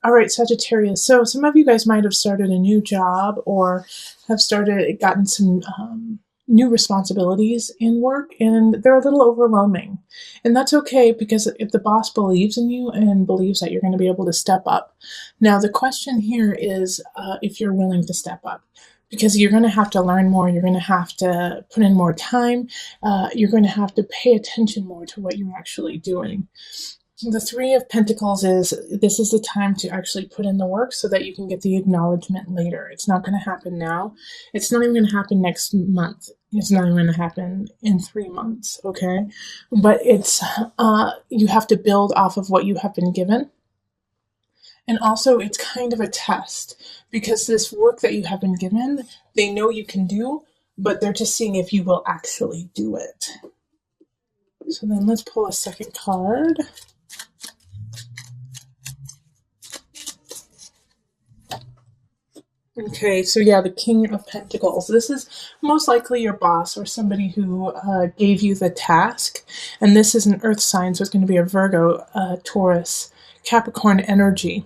All right, Sagittarius. So some of you guys might have started a new job or have gotten some new responsibilities in work, and they're a little overwhelming. And that's okay, because if the boss believes in you and believes that you're going to be able to step up. Now, the question here is if you're willing to step up. Because you're going to have to learn more, you're going to have to put in more time, you're going to have to pay attention more to what you're actually doing. The Three of Pentacles is this is the time to actually put in the work so that you can get the acknowledgement later. It's not going to happen now. It's not even going to happen next month. It's not even going to happen in 3 months, okay? But it's you have to build off of what you have been given. And also, it's kind of a test, because this work that you have been given, they know you can do, but they're just seeing if you will actually do it. So then let's pull a second card. Okay, so yeah, the King of Pentacles. This is most likely your boss or somebody who gave you the task. And this is an earth sign, so it's going to be a Virgo, Taurus, Capricorn energy.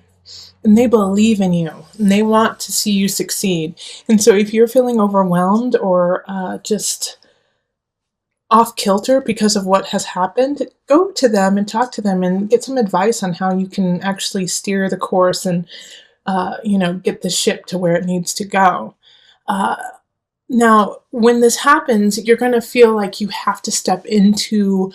And they believe in you, and they want to see you succeed. And so if you're feeling overwhelmed or just off kilter because of what has happened, go to them and talk to them and get some advice on how you can actually steer the course and get the ship to where it needs to go. Now, when this happens, you're going to feel like you have to step into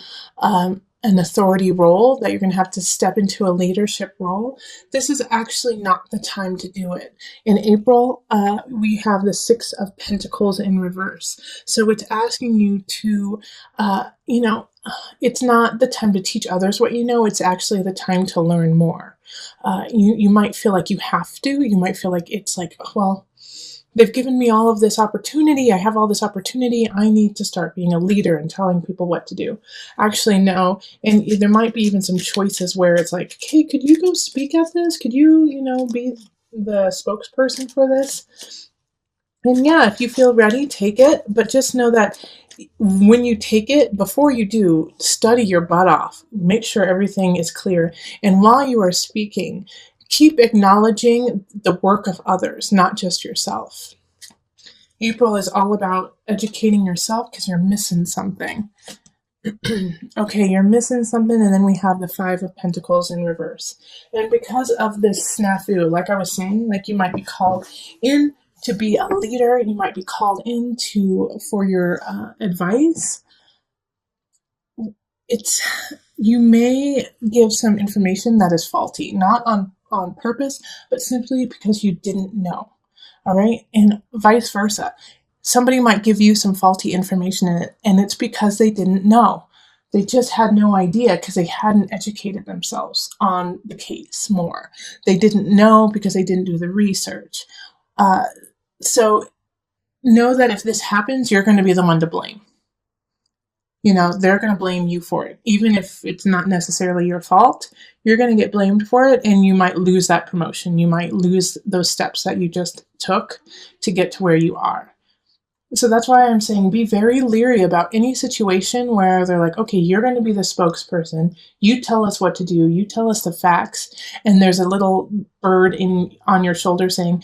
an authority role, that you're going to have to step into a leadership role. This is actually not the time to do it. In April, we have the Six of Pentacles in reverse. So it's asking you to, it's not the time to teach others what you know. It's actually the time to learn more. You might feel like you have to. You might feel like it's like, well, they've given me all of this opportunity. I have all this opportunity. I need to start being a leader and telling people what to do. Actually, no. And there might be even some choices where it's like, hey, could you go speak at this? Could you, be the spokesperson for this? And yeah, if you feel ready, take it. But just know that when you take it, before you do, study your butt off. Make sure everything is clear. And while you are speaking, keep acknowledging the work of others, not just yourself. April is all about educating yourself because you're missing something. Okay, you're missing something, and then we have the Five of Pentacles in reverse. And because of this snafu, like I was saying, like you might be called in to be a leader, you might be called in for your advice. You may give some information that is faulty, not on purpose, but simply because you didn't know. All right. And vice versa. Somebody might give you some faulty information in it, and it's because they didn't know. They just had no idea because they hadn't educated themselves on the case more. They didn't know because they didn't do the research. So know that if this happens, you're going to be the one to blame. They're going to blame you for it. Even if it's not necessarily your fault, you're going to get blamed for it, and you might lose that promotion. You might lose those steps that you just took to get to where you are. So that's why I'm saying be very leery about any situation where they're like, okay, you're going to be the spokesperson. You tell us what to do. You tell us the facts. And there's a little bird on your shoulder saying,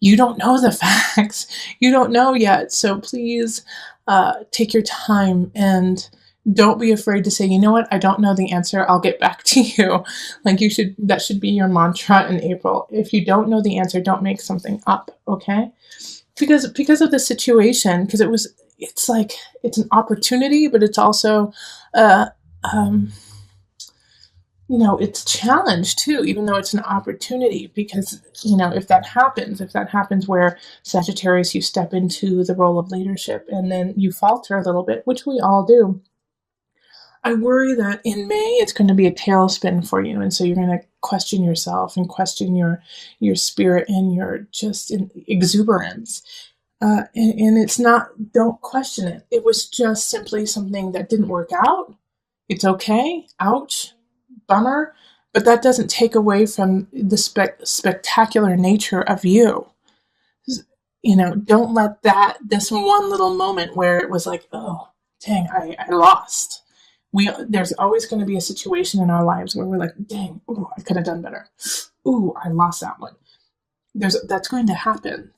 you don't know the facts. You don't know yet. So please take your time and don't be afraid to say, you know what? I don't know the answer. I'll get back to you. That should be your mantra in April. If you don't know the answer, don't make something up. Okay. Because of the situation, because it's an opportunity, but it's also, it's challenge too, even though it's an opportunity, because, if that happens where Sagittarius, you step into the role of leadership and then you falter a little bit, which we all do. I worry that in May, it's going to be a tailspin for you. And so you're going to question yourself and question your spirit and your just exuberance. And it's not, don't question it. It was just simply something that didn't work out. It's okay. Ouch. Bummer. But that doesn't take away from the spectacular nature of you. Don't let this one little moment where it was like, oh, dang, I lost. There's always going to be a situation in our lives where we're like, dang, ooh, I could have done better. ooh, I lost that one. That's going to happen.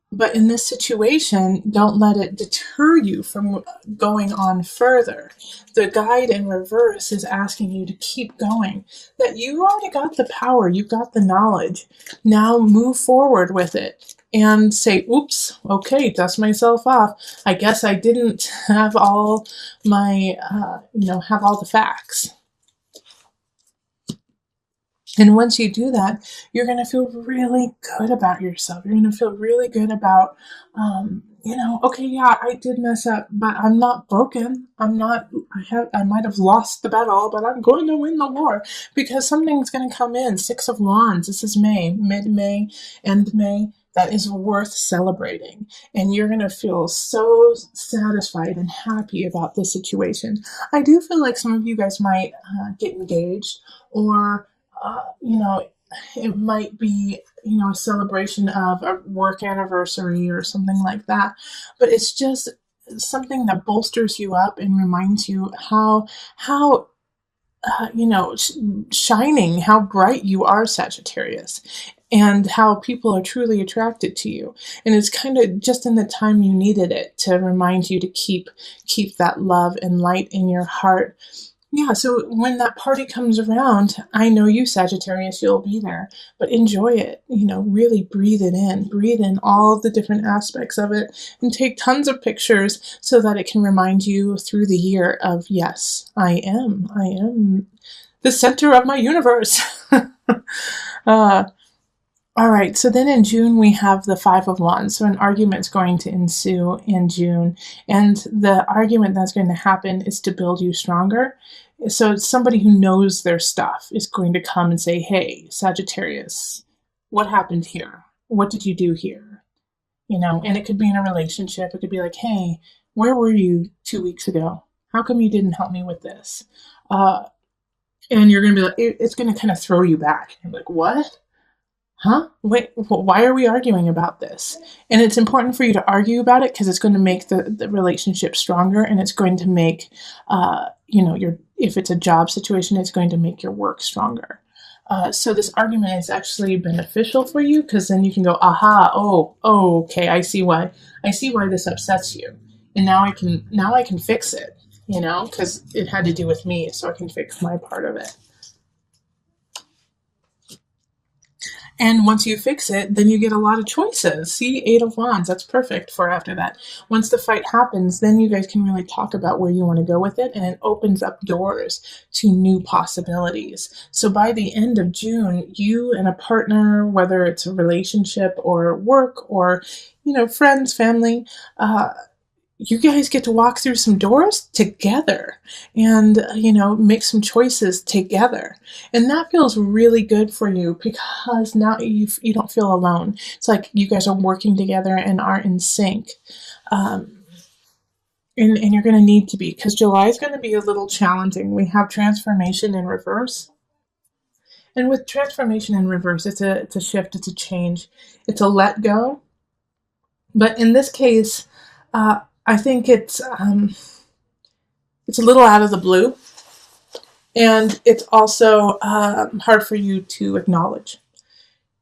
But in this situation, don't let it deter you from going on further. The guide in reverse is asking you to keep going, that you already got the power, you've got the knowledge. Now move forward with it and say, oops, okay, dust myself off. I guess I didn't have all my, have all the facts. And once you do that, you're going to feel really good about yourself. You're going to feel really good about, okay, yeah, I did mess up, but I'm not broken. I might have lost the battle, but I'm going to win the war, because something's going to come in. 6 of Wands. This is May, mid-May, end May. That is worth celebrating. And you're going to feel so satisfied and happy about this situation. I do feel like some of you guys might get engaged, or it might be, a celebration of a work anniversary or something like that. But it's just something that bolsters you up and reminds you how shining, how bright you are, Sagittarius, and how people are truly attracted to you. And it's kind of just in the time you needed it to remind you to keep that love and light in your heart. Yeah, so when that party comes around, I know you, Sagittarius, you'll be there, but enjoy it. Really breathe in all the different aspects of it, and take tons of pictures so that it can remind you through the year of, yes, I am the center of my universe. All right, so then in June, we have the 5 of Wands. So an argument's going to ensue in June. And the argument that's going to happen is to build you stronger. So somebody who knows their stuff is going to come and say, hey, Sagittarius, what happened here? What did you do here? And it could be in a relationship. It could be like, hey, where were you 2 weeks ago? How come you didn't help me with this? And you're going to be like, it's going to kind of throw you back. You're like, what? Huh? Wait, why are we arguing about this? And it's important for you to argue about it, because it's going to make the relationship stronger, and it's going to make, if it's a job situation, it's going to make your work stronger. So this argument is actually beneficial for you, because then you can go, aha, okay, I see why this upsets you. And now I can fix it, because it had to do with me, so I can fix my part of it. And once you fix it, then you get a lot of choices. See, 8 of Wands, that's perfect for after that. Once the fight happens, then you guys can really talk about where you want to go with it, and it opens up doors to new possibilities. So by the end of June, you and a partner, whether it's a relationship or work or, friends, family, you guys get to walk through some doors together and, make some choices together. And that feels really good for you, because now you don't feel alone. It's like you guys are working together and are in sync. And you're going to need to be, because July is going to be a little challenging. We have transformation in reverse. And with transformation in reverse, it's a shift, it's a change, it's a let go. But in this case, I think it's a little out of the blue, and it's also hard for you to acknowledge.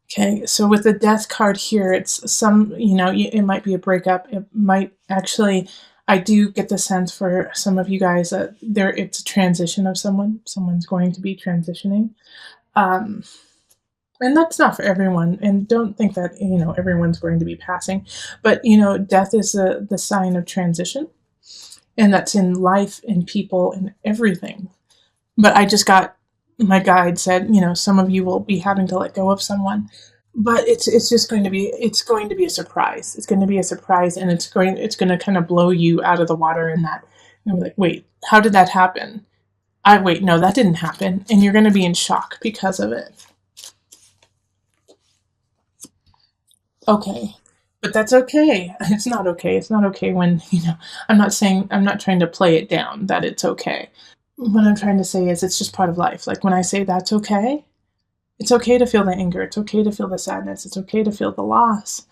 Okay, so with the Death card here, it's it might be a breakup. It might actually, I do get the sense for some of you guys that it's a transition of someone. Someone's going to be transitioning. And that's not for everyone, and don't think that, everyone's going to be passing. But, death is the sign of transition, and that's in life, in people, in everything. But I just got, my guide said, some of you will be having to let go of someone, but it's going to be a surprise. It's going to be a surprise, and it's going to kind of blow you out of the water in that. You're like, wait, how did that happen? No, that didn't happen. And you're going to be in shock because of it. Okay, but that's okay. It's not okay. It's not okay when, I'm not trying to play it down that it's okay. What I'm trying to say is it's just part of life. Like when I say that's okay, it's okay to feel the anger. It's okay to feel the sadness. It's okay to feel the loss,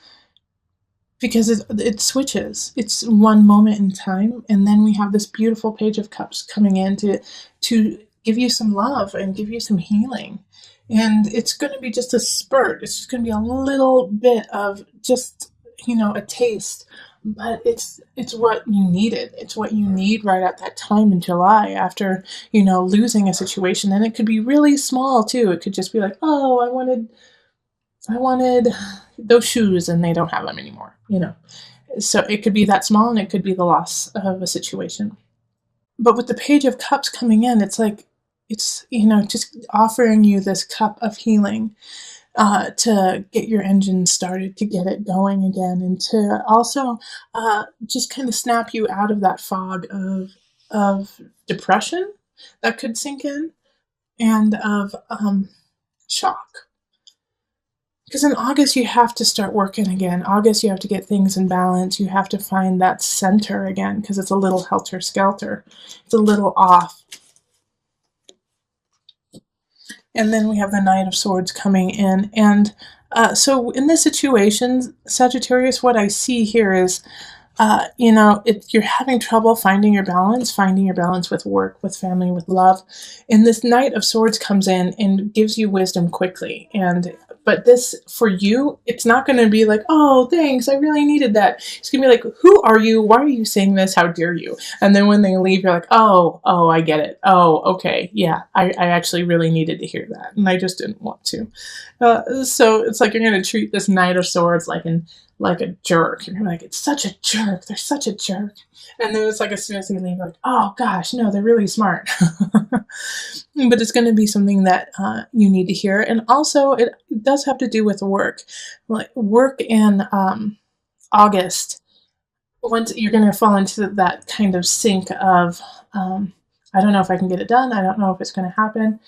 because it switches. It's one moment in time, and then we have this beautiful Page of Cups coming in to give you some love and give you some healing. And it's going to be just a spurt. It's just going to be a little bit of just, a taste. But it's what you needed. It's what you need right at that time in July after, losing a situation. And it could be really small too. It could just be like, oh, I wanted those shoes and they don't have them anymore. So it could be that small, and it could be the loss of a situation. But with the Page of Cups coming in, it's like, it's, just offering you this cup of healing, to get your engine started, to get it going again, and to also just kind of snap you out of that fog of depression that could sink in, and of shock. Because in August, you have to start working again. August, you have to get things in balance. You have to find that center again, because it's a little helter-skelter. It's a little off. And then we have the Knight of Swords coming in. And so in this situation, Sagittarius, what I see here is, you're having trouble finding your balance with work, with family, with love. And this Knight of Swords comes in and gives you wisdom quickly. But this, for you, it's not going to be like, oh, thanks, I really needed that. It's going to be like, who are you? Why are you saying this? How dare you? And then when they leave, you're like, oh, I get it. Oh, okay. Yeah, I actually really needed to hear that. And I just didn't want to. So it's like you're going to treat this Knight of Swords like a jerk. You're like, it's such a jerk. They're such a jerk. And then it's like, as soon as they leave, like, oh gosh, no, they're really smart. But it's going to be something that you need to hear. And also, it does have to do with work. Like work in August, once you're going to fall into that kind of sink of, I don't know if I can get it done. I don't know if it's going to happen.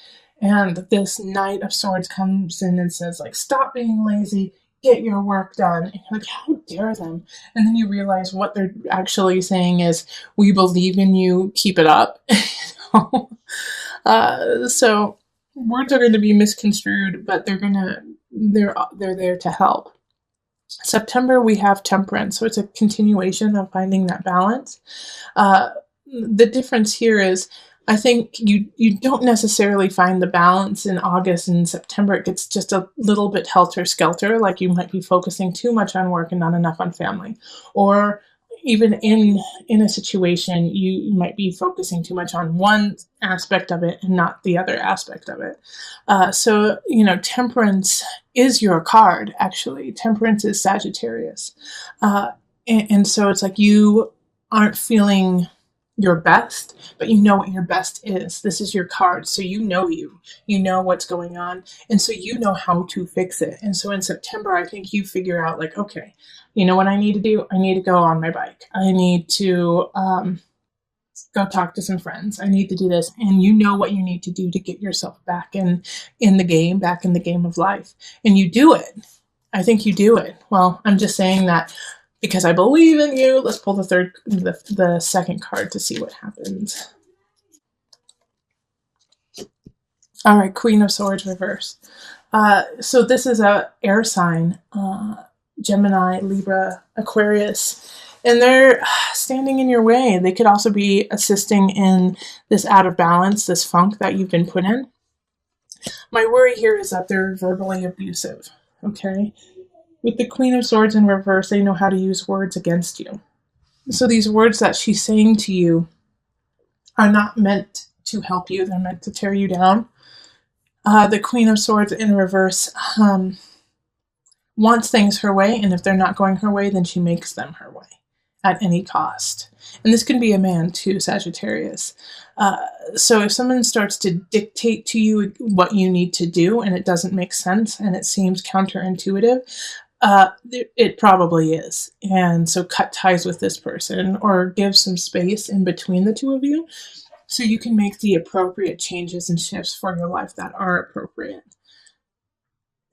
And this Knight of Swords comes in and says, like, stop being lazy. Get your work done. And you're like, how dare them? And then you realize what they're actually saying is, we believe in you, keep it up. So words are going to be misconstrued, but they're there to help. September, we have Temperance, so it's a continuation of finding that balance. The difference here is, I think you don't necessarily find the balance in August and September. It gets just a little bit helter-skelter, like you might be focusing too much on work and not enough on family. Or even in a situation, you might be focusing too much on one aspect of it and not the other aspect of it. So, Temperance is your card, actually. Temperance is Sagittarius. And so it's like you aren't feeling your best, but you know what your best is. This is your card, so you know what's going on, and so you know how to fix it. And so in September, I think you figure out, like, okay, you know what I need to do? I need to go on my bike. I need to go talk to some friends. I need to do this, and you know what you need to do to get yourself back in the game of life, and you do it. I think you do it. Well, I'm just saying that because I believe in you. Let's pull the second card to see what happens. All right, Queen of Swords reverse. So this is a air sign, Gemini, Libra, Aquarius, and they're standing in your way. They could also be assisting in this out of balance, this funk that you've been put in. My worry here is that they're verbally abusive, okay? With the Queen of Swords in reverse, they know how to use words against you. So these words that she's saying to you are not meant to help you. They're meant to tear you down. The Queen of Swords in reverse wants things her way, and if they're not going her way, then she makes them her way at any cost. And this can be a man too, Sagittarius. So if someone starts to dictate to you what you need to do and it doesn't make sense and it seems counterintuitive, it probably is. And so cut ties with this person or give some space in between the two of you so you can make the appropriate changes and shifts for your life that are appropriate.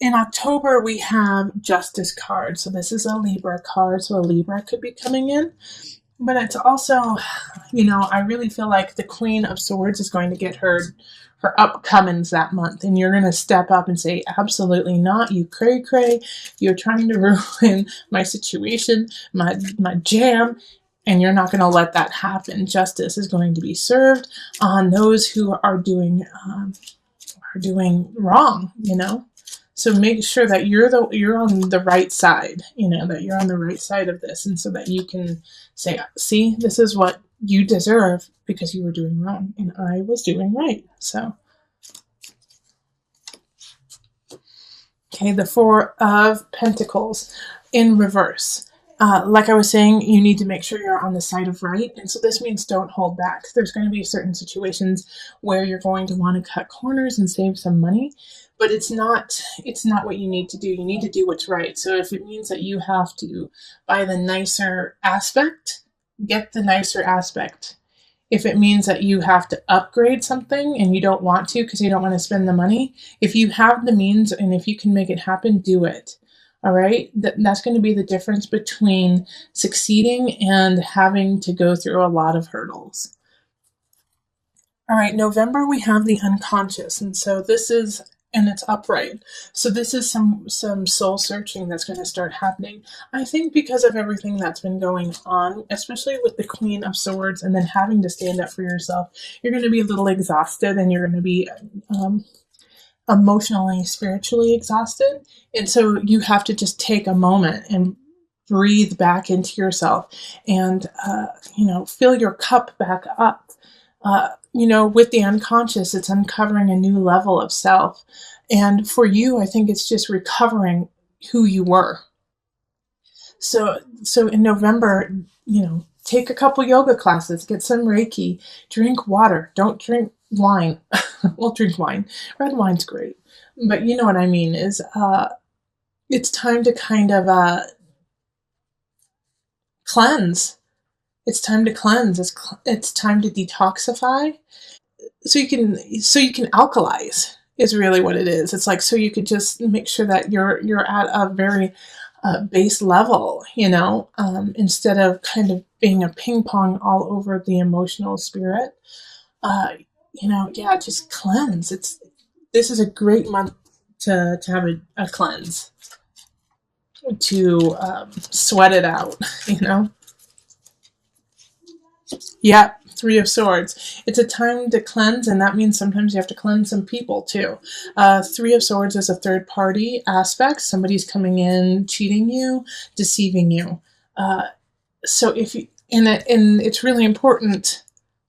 In October, we have Justice card. So this is a Libra card. So a Libra could be coming in. But it's also, I really feel like the Queen of Swords is going to get her upcomings that month. And you're going to step up and say, absolutely not, you cray-cray. You're trying to ruin my situation, my jam. And you're not going to let that happen. Justice is going to be served on those who are doing are doing wrong, So make sure that you're on the right side, that you're on the right side of this, and so that you can say, see, this is what you deserve because you were doing wrong and I was doing right. So okay, the Four of Pentacles in reverse. Like I was saying, you need to make sure you're on the side of right. And so this means don't hold back. There's going to be certain situations where you're going to want to cut corners and save some money, but it's not what you need to do. You need to do what's right. So if it means that you have to buy the nicer aspect, get the nicer aspect. If it means that you have to upgrade something and you don't want to because you don't want to spend the money, if you have the means and if you can make it happen, do it. All right? That's going to be the difference between succeeding and having to go through a lot of hurdles. All right, November, we have the unconscious. And so this is, and it's upright. So this is some soul searching that's going to start happening. I think because of everything that's been going on, especially with the Queen of Swords and then having to stand up for yourself, you're going to be a little exhausted and you're going to be emotionally, spiritually exhausted. And so you have to just take a moment and breathe back into yourself and, fill your cup back up. With the unconscious, it's uncovering a new level of self. And for you, I think it's just recovering who you were. So in November, take a couple yoga classes, get some Reiki, drink water. Don't drink wine. Well, drink wine. Red wine's great. But you know what I mean is it's time to kind of cleanse. It's time to cleanse. It's time to detoxify. So you can alkalize is really what it is. It's like so you could just make sure that you're at a very base level, instead of kind of being a ping pong all over the emotional spirit. Just cleanse. This is a great month to have a cleanse, to sweat it out, Yeah, Three of Swords. It's a time to cleanse, and that means sometimes you have to cleanse some people too. Three of Swords is a third party aspect. Somebody's coming in, cheating you, deceiving you. So if you, and it's really important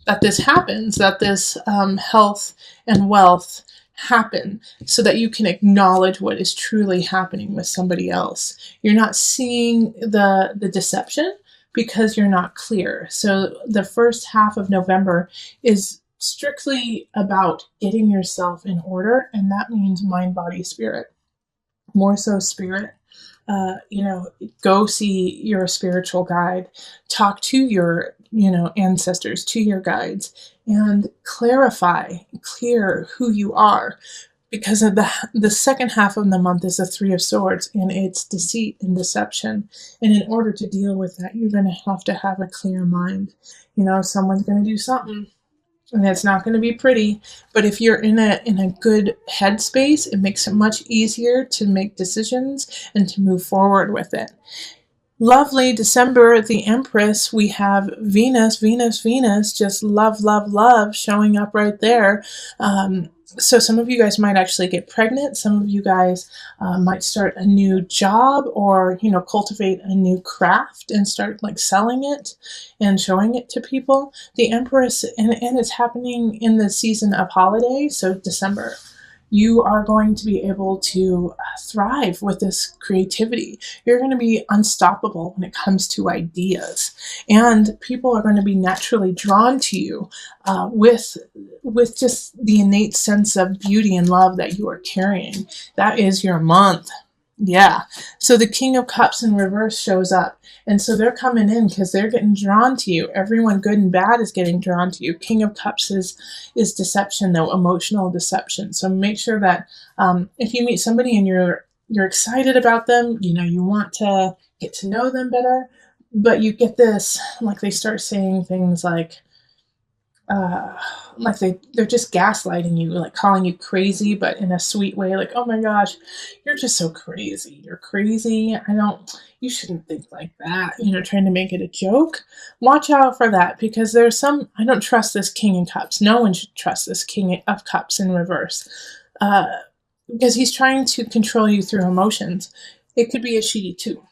that this happens, that this health and wealth happen so that you can acknowledge what is truly happening with somebody else. You're not seeing the deception because you're not clear. So the first half of November is strictly about getting yourself in order, and that means mind, body, spirit. More so spirit. Go see your spiritual guide, talk to your, ancestors, to your guides, and clear who you are. Because of the second half of the month is the Three of Swords, and it's deceit and deception. And in order to deal with that, you're going to have a clear mind. Someone's going to do something, and it's not going to be pretty. But if you're in a good headspace, it makes it much easier to make decisions and to move forward with it. Lovely December, the Empress, we have Venus, just love showing up right there. So some of you guys might actually get pregnant. Some of you guys might start a new job or, cultivate a new craft and start selling it and showing it to people. The Empress, and it's happening in the season of holiday, so December. You are going to be able to thrive with this creativity. You're going to be unstoppable when it comes to ideas. And people are going to be naturally drawn to you with just the innate sense of beauty and love that you are carrying. That is your month. Yeah. So the King of Cups in reverse shows up. And so they're coming in because they're getting drawn to you. Everyone good and bad is getting drawn to you. King of Cups is deception, though, emotional deception. So make sure that if you meet somebody and you're excited about them, you want to get to know them better, but you get this, they start saying things like they're just gaslighting you, calling you crazy, but in a sweet way, oh my gosh, you're just so crazy. You're crazy. You shouldn't think like that, trying to make it a joke. Watch out for that, because I don't trust this King of Cups. No one should trust this King of Cups in reverse. because he's trying to control you through emotions. It could be a she too.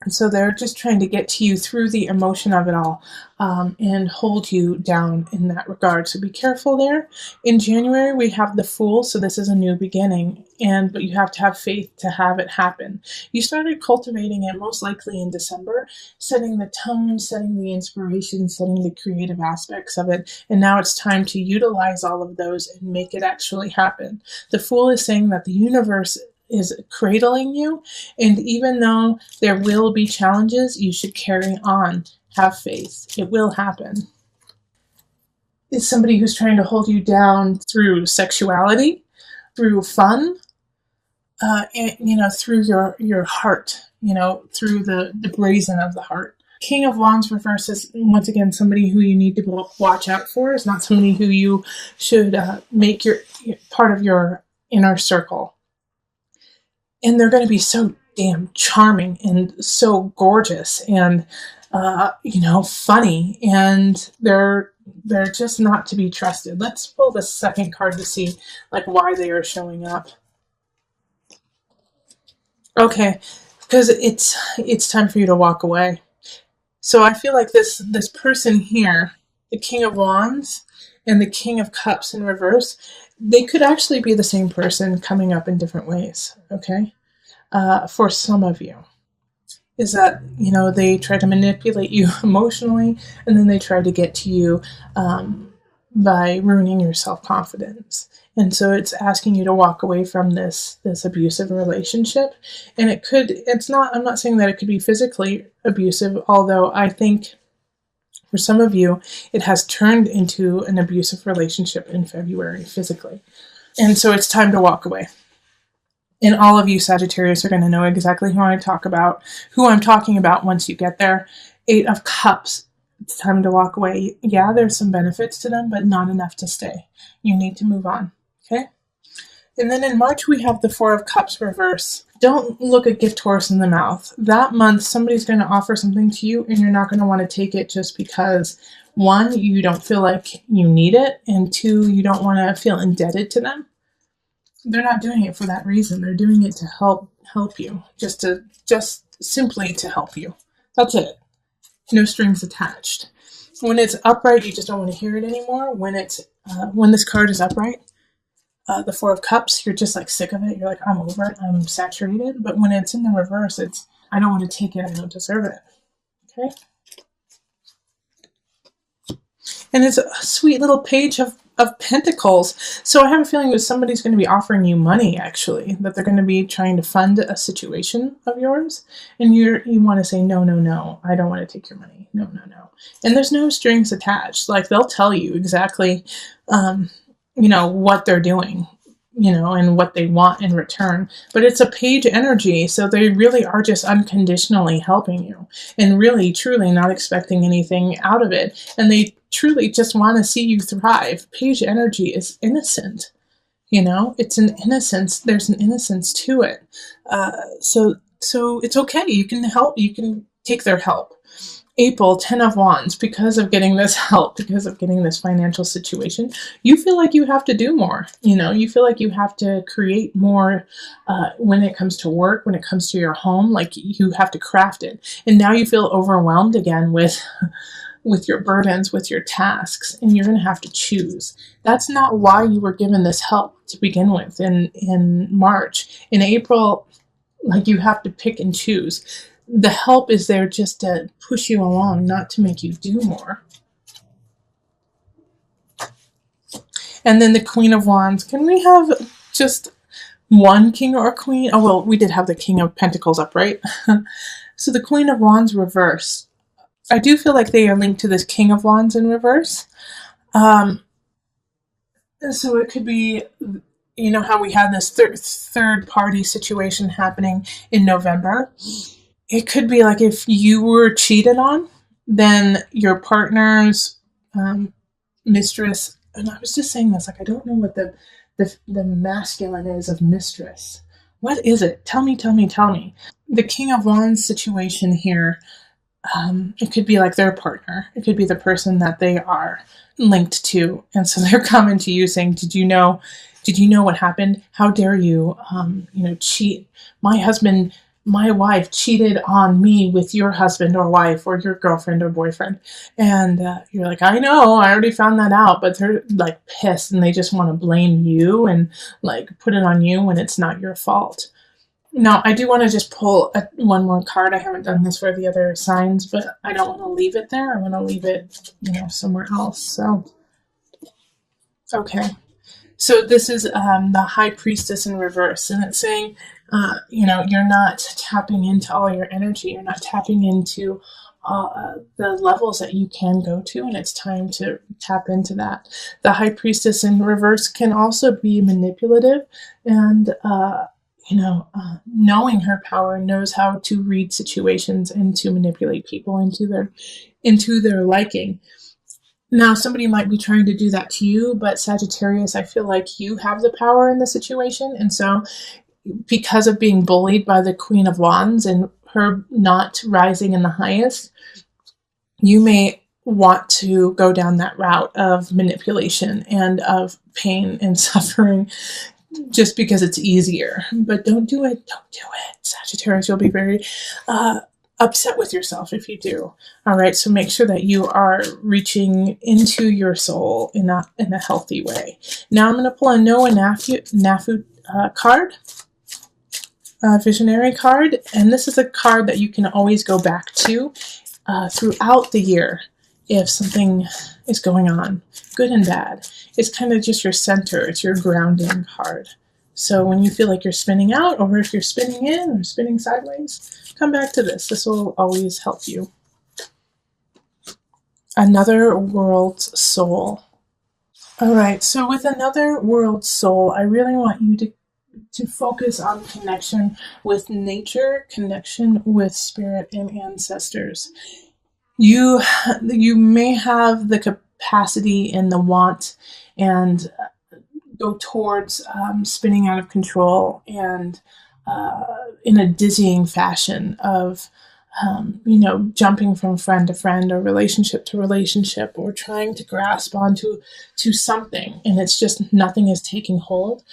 And so they're just trying to get to you through the emotion of it all, and hold you down in that regard. So be careful there. In January, we have the Fool, so this is a new beginning, but you have to have faith to have it happen. You started cultivating it most likely in December, setting the tone, setting the inspiration, setting the creative aspects of it, and now it's time to utilize all of those and make it actually happen. The Fool is saying that the universe is cradling you, and even though there will be challenges, you should carry on. Have faith. It will happen. It's somebody who's trying to hold you down through sexuality, through fun, and, through your heart, through the brazen of the heart. King of Wands reverse is, once again, somebody who you need to watch out for. It's not somebody who you should make your part of your inner circle. And they're going to be so damn charming and so gorgeous and, funny. And they're just not to be trusted. Let's pull the second card to see, why they are showing up. Okay, because it's time for you to walk away. So I feel like this person here, the King of Wands and the King of Cups in reverse, they could actually be the same person coming up in different ways, okay? For some of you, is that, they try to manipulate you emotionally, and then they try to get to you by ruining your self-confidence. And so it's asking you to walk away from this abusive relationship. And I'm not saying that it could be physically abusive, although I think for some of you, it has turned into an abusive relationship in February physically. And so it's time to walk away. And all of you Sagittarius are going to know exactly who I'm talking about once you get there. 8 of Cups. It's time to walk away. Yeah, there's some benefits to them, but not enough to stay. You need to move on. Okay? And then in March, we have the 4 of Cups reverse. Don't look a gift horse in the mouth. That month, somebody's going to offer something to you, and you're not going to want to take it just because, 1, you don't feel like you need it, and 2, you don't want to feel indebted to them. They're not doing it for that reason. They're doing it to help you, just simply to help you. That's it. No strings attached. When it's upright, you just don't want to hear it anymore. When this card is upright, the 4 of Cups, you're just sick of it. You're like, I'm over it. I'm saturated. But when it's in the reverse, it's, I don't want to take it. I don't deserve it. Okay? And it's a sweet little page of Pentacles. So I have a feeling that somebody's going to be offering you money, actually, that they're going to be trying to fund a situation of yours. And you want to say, no, I don't want to take your money. No. And there's no strings attached. They'll tell you exactly, what they're doing, and what they want in return. But it's a page energy, so they really are just unconditionally helping you and really, truly not expecting anything out of it. And they truly just want to see you thrive. Page energy is innocent. It's an innocence. There's an innocence to it. So it's okay. You can help. You can take their help. April, 10 of Wands, because of getting this help, because of getting this financial situation, you feel like you have to do more. You feel like you have to create more when it comes to work, when it comes to your home, you have to craft it. And now you feel overwhelmed again with your burdens, with your tasks, and you're going to have to choose. That's not why you were given this help to begin with in March. In April, you have to pick and choose. The help is there just to push you along, not to make you do more. And then the Queen of Wands. Can we have just one king or queen? Oh, well, we did have the King of Pentacles up, right? So the Queen of Wands reverse. I do feel like they are linked to this King of Wands in reverse. So it could be, how we had this third party situation happening in November. It could be if you were cheated on, then your partner's mistress, and I was just saying this, I don't know what the masculine is of mistress. What is it? Tell me. The King of Wands situation here, it could be their partner. It could be the person that they are linked to. And so they're coming to you saying, did you know Did you know what happened? How dare you, cheat? My wife cheated on me with your husband or wife or your girlfriend or boyfriend. And you're like, I know, I already found that out. But they're like pissed and they just want to blame you and like put it on you when it's not your fault. Now, I do want to just pull one more card. I haven't done this for the other signs, but I don't want to leave it there. I want to leave it, somewhere else. So, okay. So this is the High Priestess in reverse, and it's saying, you're not tapping into all your energy. You're not tapping into the levels that you can go to, and it's time to tap into that. The High Priestess in reverse can also be manipulative, and knowing her power, knows how to read situations and to manipulate people into their liking. Now, somebody might be trying to do that to you, but Sagittarius, I feel like you have the power in the situation. And so, because of being bullied by the Queen of Wands and her not rising in the highest, you may want to go down that route of manipulation and of pain and suffering just because it's easier. But don't do it. Don't do it. Sagittarius, you'll be very upset with yourself if you do. All right, so make sure that you are reaching into your soul in a healthy way. Now I'm going to pull a Noah Nafu card, a visionary card, and this is a card that you can always go back to throughout the year if something is going on, good and bad. It's kind of just your center. It's your grounding card. So when you feel like you're spinning out, or if you're spinning in or spinning sideways, come back to this. This will always help you. Another world's soul. All right, so with another world's soul, I really want you to focus on connection with nature, connection with spirit and ancestors. You may have the capacity and the want and go towards spinning out of control and in a dizzying fashion of, jumping from friend to friend or relationship to relationship or trying to grasp onto something, and it's just nothing is taking hold.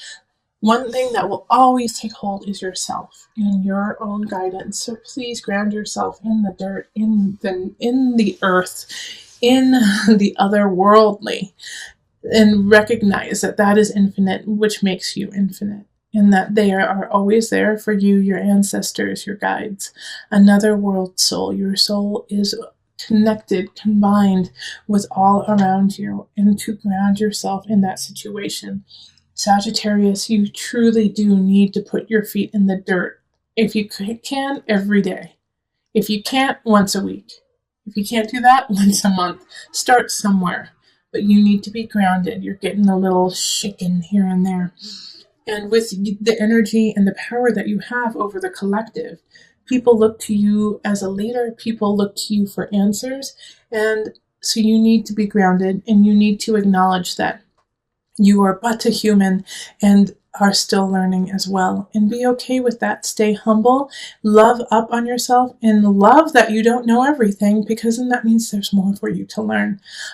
One thing that will always take hold is yourself and your own guidance. So please ground yourself in the dirt, in the earth, in the otherworldly, and recognize that is infinite, which makes you infinite, and that they are always there for you, your ancestors, your guides. Another world soul. Your soul is connected, combined with all around you, and to ground yourself in that situation. Sagittarius, you truly do need to put your feet in the dirt. If you can, every day. If you can't, once a week. If you can't do that, once a month. Start somewhere. But you need to be grounded. You're getting a little shaken here and there. And with the energy and the power that you have over the collective, people look to you as a leader. People look to you for answers. And so you need to be grounded, and you need to acknowledge that you are but a human and are still learning as well. And be okay with that. Stay humble, love up on yourself, and love that you don't know everything, because then that means there's more for you to learn.